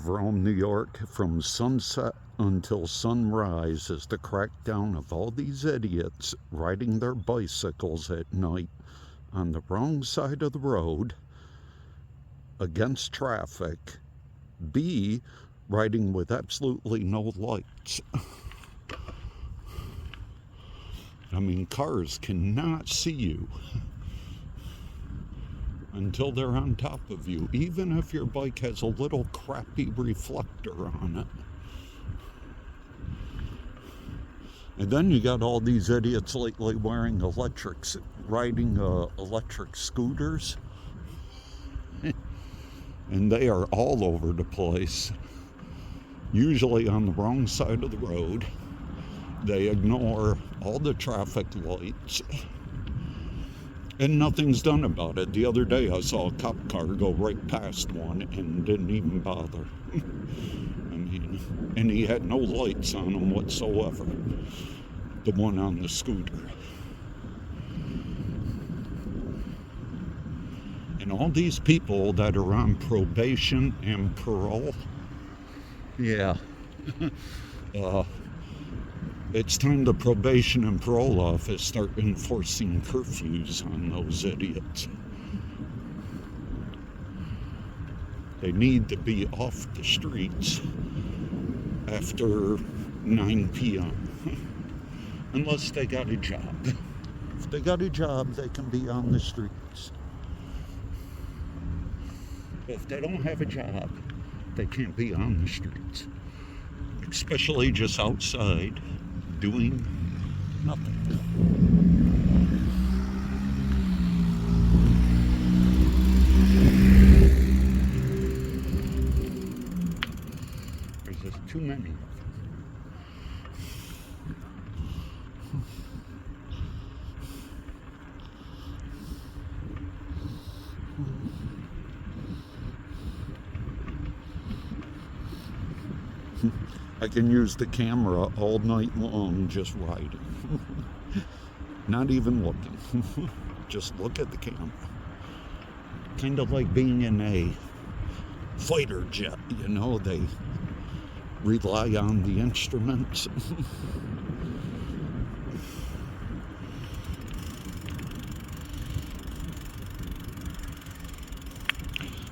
of Rome, New York, from sunset until sunrise, is the crackdown of all these idiots riding their bicycles at night on the wrong side of the road against traffic. B, riding with absolutely no lights. I mean, cars cannot see you until they're on top of you, even if your bike has a little crappy reflector on it. And then you got all these idiots lately riding electric scooters. And they are all over the place, usually on the wrong side of the road. They ignore all the traffic lights, and nothing's done about it. The other day I saw a cop car go right past one and didn't even bother. I mean, and he had no lights on him whatsoever, the one on the scooter. And all these people that are on probation and parole, yeah, it's time the probation and parole office start enforcing curfews on those idiots. They need to be off the streets after 9 p.m. unless they got a job. If they got a job, they can be on the streets. If they don't have a job, they can't be on the streets, especially just outside doing nothing. There's just too many. I can use the camera all night long just riding. Not even looking. Just look at the camera. Kind of like being in a fighter jet, you know, they rely on the instruments.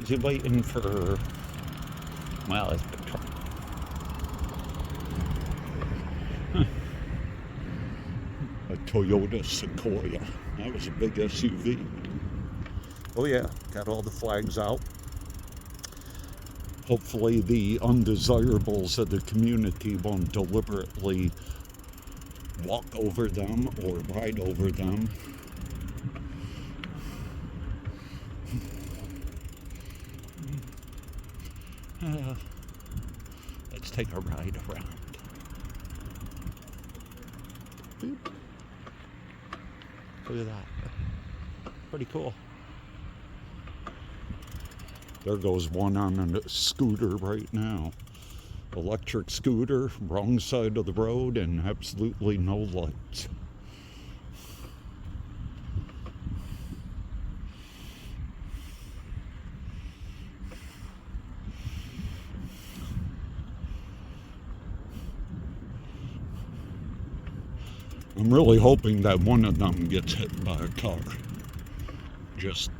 Is he waiting for, well, it's the truck. A Toyota Sequoia. That was a big SUV. Oh yeah, got all the flags out. Hopefully the undesirables of the community won't deliberately walk over them or ride over them. Let's take a ride around. Boop. Look at that. Pretty cool. There goes one on a scooter right now. Electric scooter, wrong side of the road, and absolutely no lights. I'm really hoping that one of them gets hit by a car. Just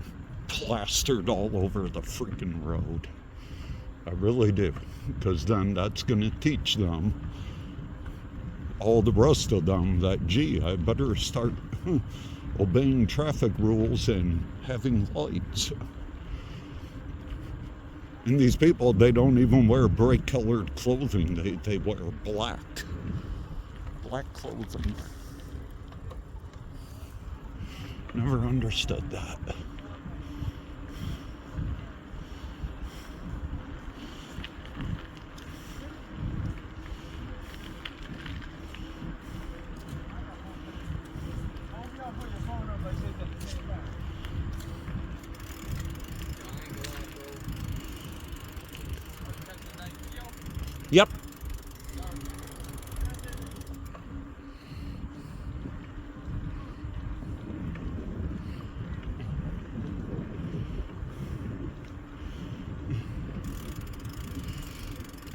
plastered all over the freaking road. I really do. Because then that's going to teach them, all the rest of them, that, gee, I better start obeying traffic rules and having lights. And these people, they don't even wear bright colored clothing. They wear black clothing. Never understood that. Yep.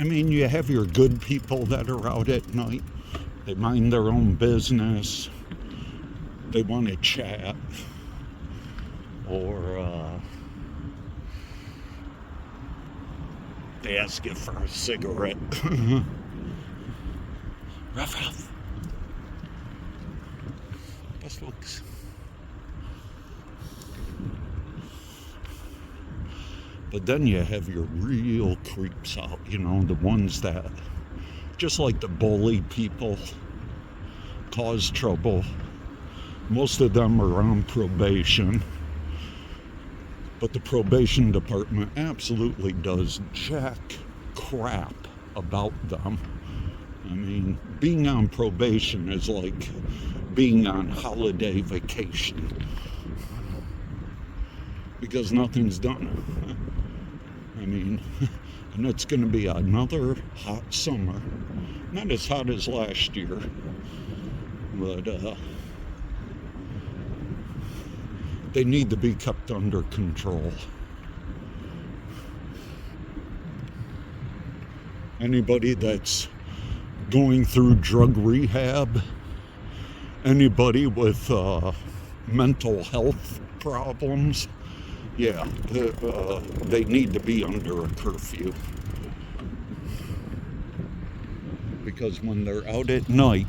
I mean, you have your good people that are out at night. They mind their own business. They want to chat. Or they ask you for a cigarette. Ruff. Best looks. But then you have your real creeps out, you know, the ones that, just like the bully people, cause trouble. Most of them are on probation. But the probation department absolutely does jack crap about them. I mean, being on probation is like being on holiday vacation. Because nothing's done. I mean, and it's going to be another hot summer. Not as hot as last year, but they need to be kept under control. Anybody that's going through drug rehab, anybody with mental health problems, yeah, they need to be under a curfew. Because when they're out at night,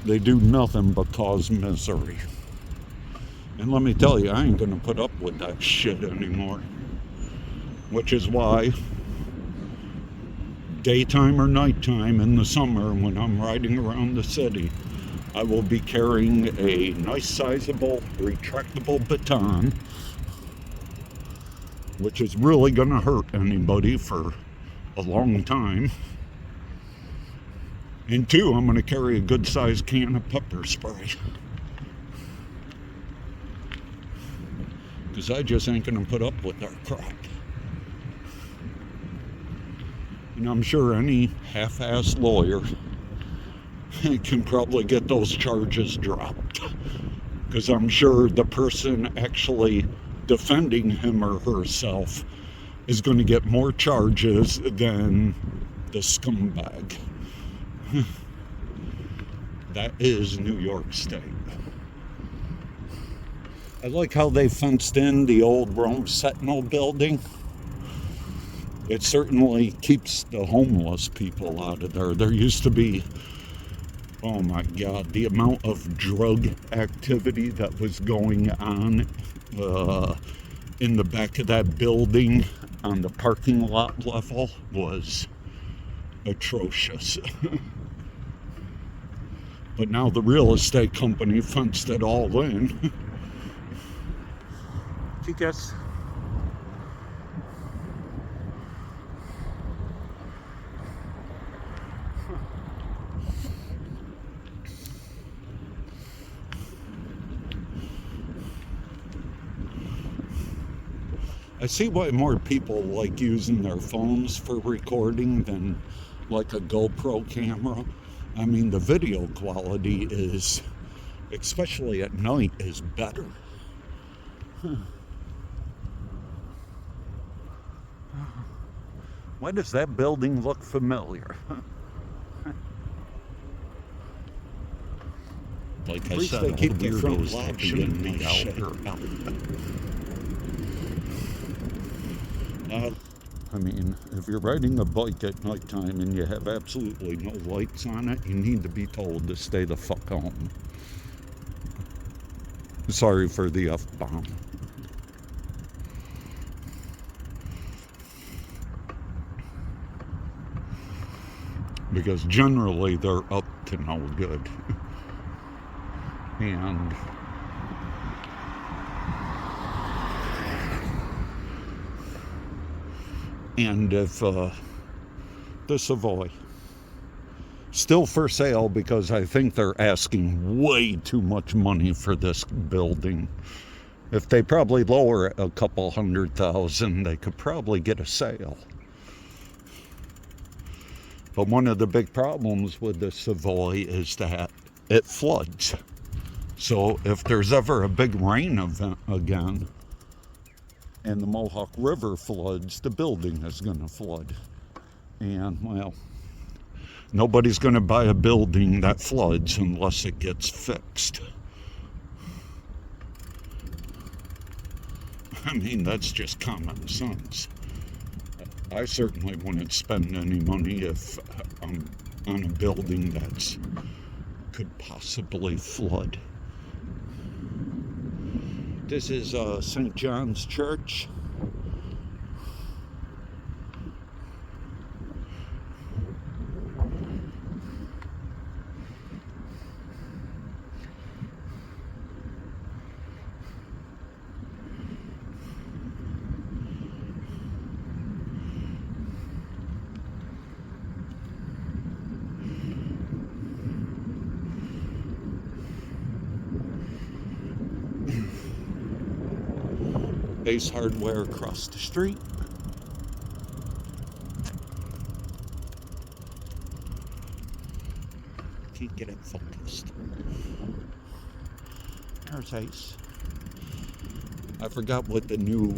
they do nothing but cause misery. And let me tell you, I ain't gonna put up with that shit anymore. Which is why, daytime or nighttime in the summer, when I'm riding around the city, I will be carrying a nice sizable retractable baton, which is really gonna hurt anybody for a long time. And two, I'm gonna carry a good sized can of pepper spray. Because I just ain't gonna put up with that crap. And I'm sure any half-assed lawyer can probably get those charges dropped. Because I'm sure the person actually defending him or herself is going to get more charges than the scumbag. That is New York State. I like how they fenced in the old Rome Sentinel building. It certainly keeps the homeless people out of there. There used to be, oh my God, the amount of drug activity that was going on in the back of that building on the parking lot level was atrocious. But now the real estate company fenced it all in. Chicas. I see why more people like using their phones for recording than like a GoPro camera. I mean, the video quality is, especially at night, is better. Why does that building look familiar? Like I said, they keep the front option the outer. I mean, if you're riding a bike at nighttime and you have absolutely no lights on it, you need to be told to stay the fuck home. Sorry for the F-bomb. Because generally they're up to no good. And if the Savoy, still for sale, because I think they're asking way too much money for this building. If they probably lower it a couple $100,000, they could probably get a sale. But one of the big problems with the Savoy is that it floods. So if there's ever a big rain event again, and the Mohawk River floods, the building is going to flood. And, well, nobody's going to buy a building that floods unless it gets fixed. I mean, that's just common sense. I certainly wouldn't spend any money if I'm on a building that could possibly flood. This is St. John's Church. Ace Hardware across the street. Can't get it focused. There's Ace. I forgot what the new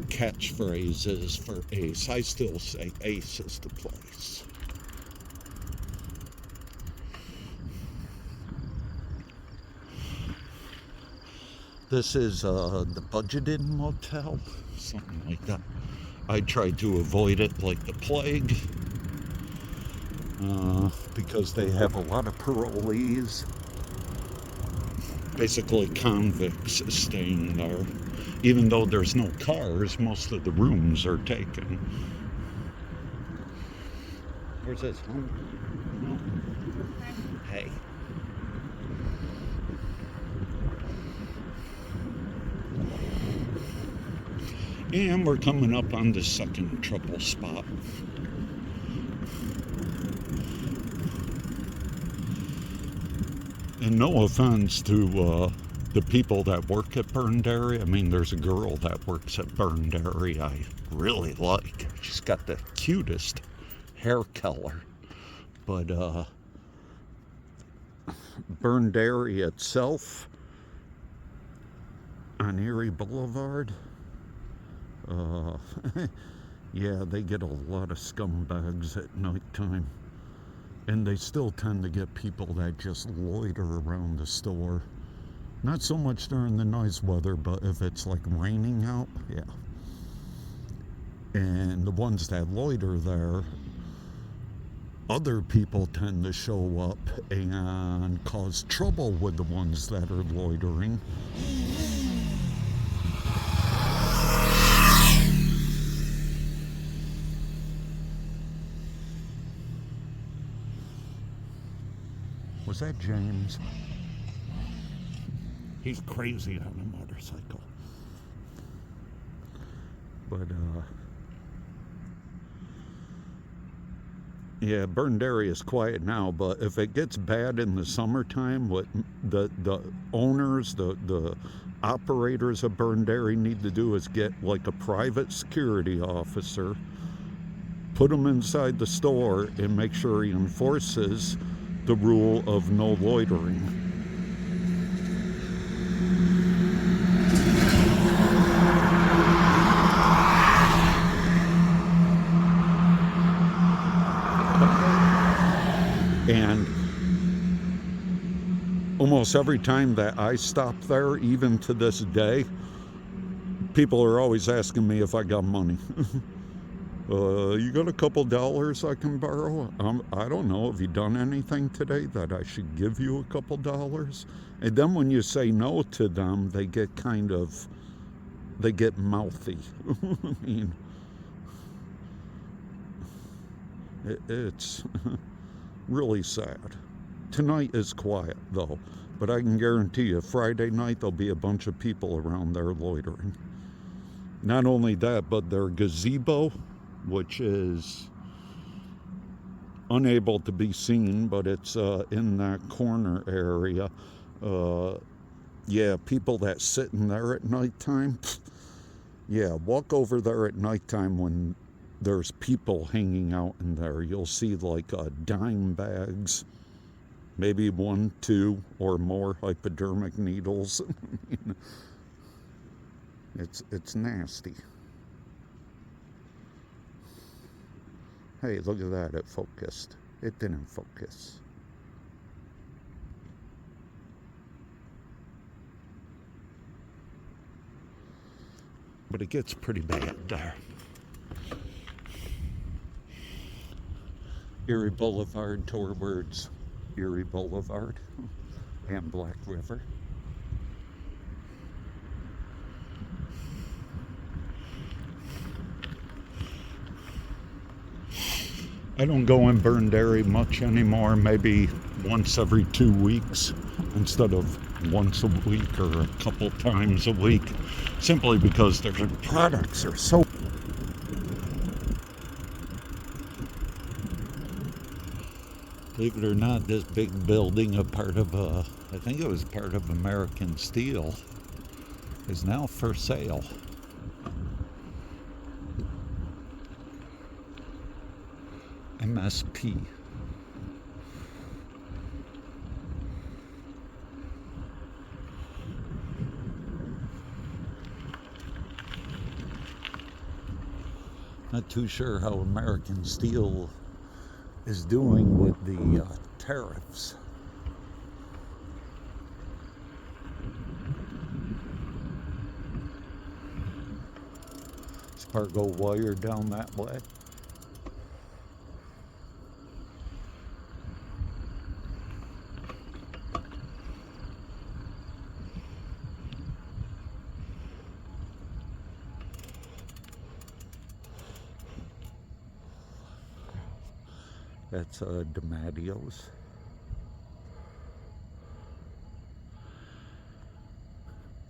catchphrase is for Ace. I still say Ace is the place. This is the budgeted motel, something like that. I try to avoid it like the plague because they have a lot of parolees, basically convicts staying there. Even though there's no cars, most of the rooms are taken. Where's this? Home? No. Hey. And we're coming up on the second trouble spot. And no offense to the people that work at Burned Area. I mean, there's a girl that works at Burned Area I really like. She's got the cutest hair color. But Burned Area itself on Erie Boulevard, yeah, they get a lot of scumbags at nighttime. And they still tend to get people that just loiter around the store. Not so much during the nice weather, but if it's like raining out, yeah. And the ones that loiter there, other people tend to show up and cause trouble with the ones that are loitering. Was that James? He's crazy on a motorcycle. But, yeah, Burned Area is quiet now, but if it gets bad in the summertime, what the owners, the operators of Burned Area need to do is get like a private security officer, put him inside the store, and make sure he enforces the rule of no loitering. And almost every time that I stop there, even to this day, people are always asking me if I got money. You got a couple dollars I can borrow? I don't know. Have you done anything today that I should give you a couple dollars? And then when you say no to them, they get mouthy. I mean, it's really sad. Tonight is quiet, though. But I can guarantee you, Friday night, there'll be a bunch of people around there loitering. Not only that, but their gazebo, which is unable to be seen, but it's in that corner area. Yeah, people that sit in there at nighttime. Yeah, walk over there at nighttime when there's people hanging out in there. You'll see like dime bags, maybe 1, 2, or more hypodermic needles. It's nasty. Hey, look at that, it focused. It didn't focus. But it gets pretty bad there. Erie Boulevard towards Erie Boulevard and Black River. I don't go in Burned Area much anymore, maybe once every 2 weeks instead of once a week or a couple times a week, simply because their products are so... Believe it or not, this big building, I think it was part of American Steel, is now for sale. MSP. Not too sure how American Steel is doing with the tariffs. Spargo wire down that way. That's DiMattio's.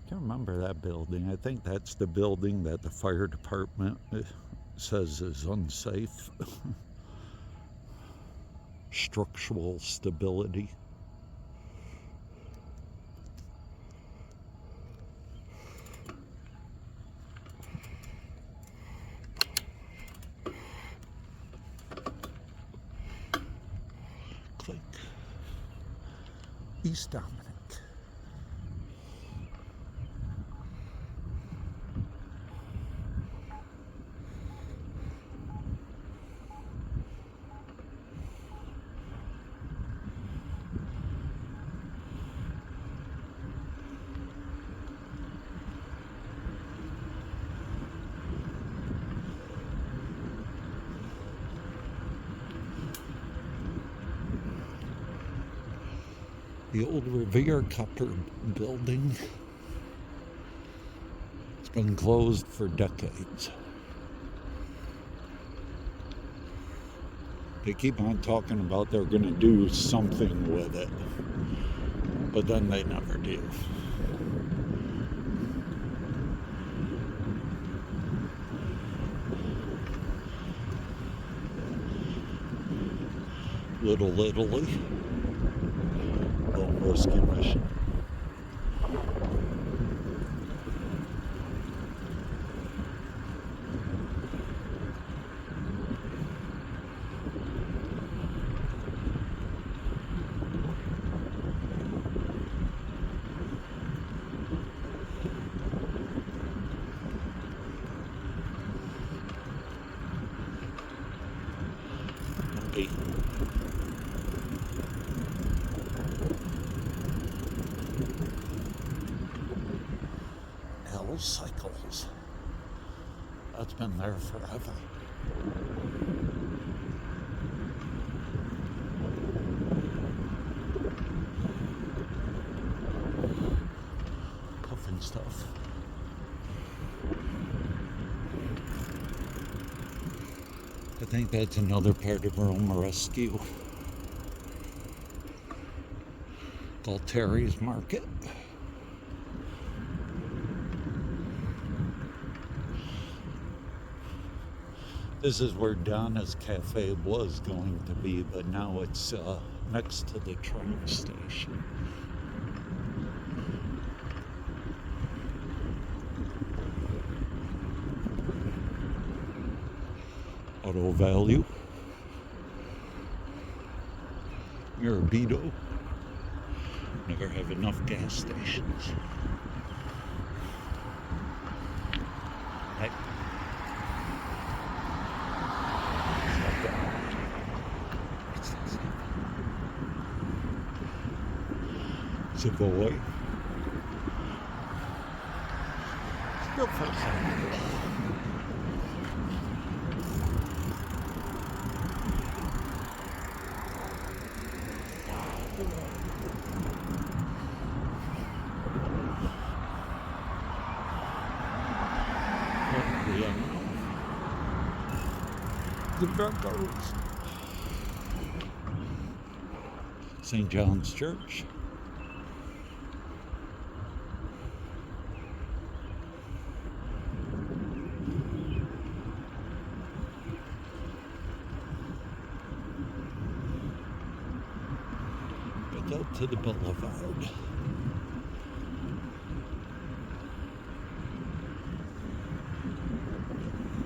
Can't remember that building. I think that's the building that the fire department says is unsafe. Structural stability. Click. East Dominic. The old Revere Copper building. It's been closed for decades. They keep on talking about they're going to do something with it, but then they never do. Little Italy. Rescue mission. Okay. Cycles. That's been there forever. Puffin stuff. I think that's another part of Roma Rescue. Galteri's Market. This is where Donna's Cafe was going to be, but now it's next to the train station. Auto Value. Mirabito. Never have enough gas stations. Savoy. Still for the Virgos. St. John's Church. Get out to the boulevard.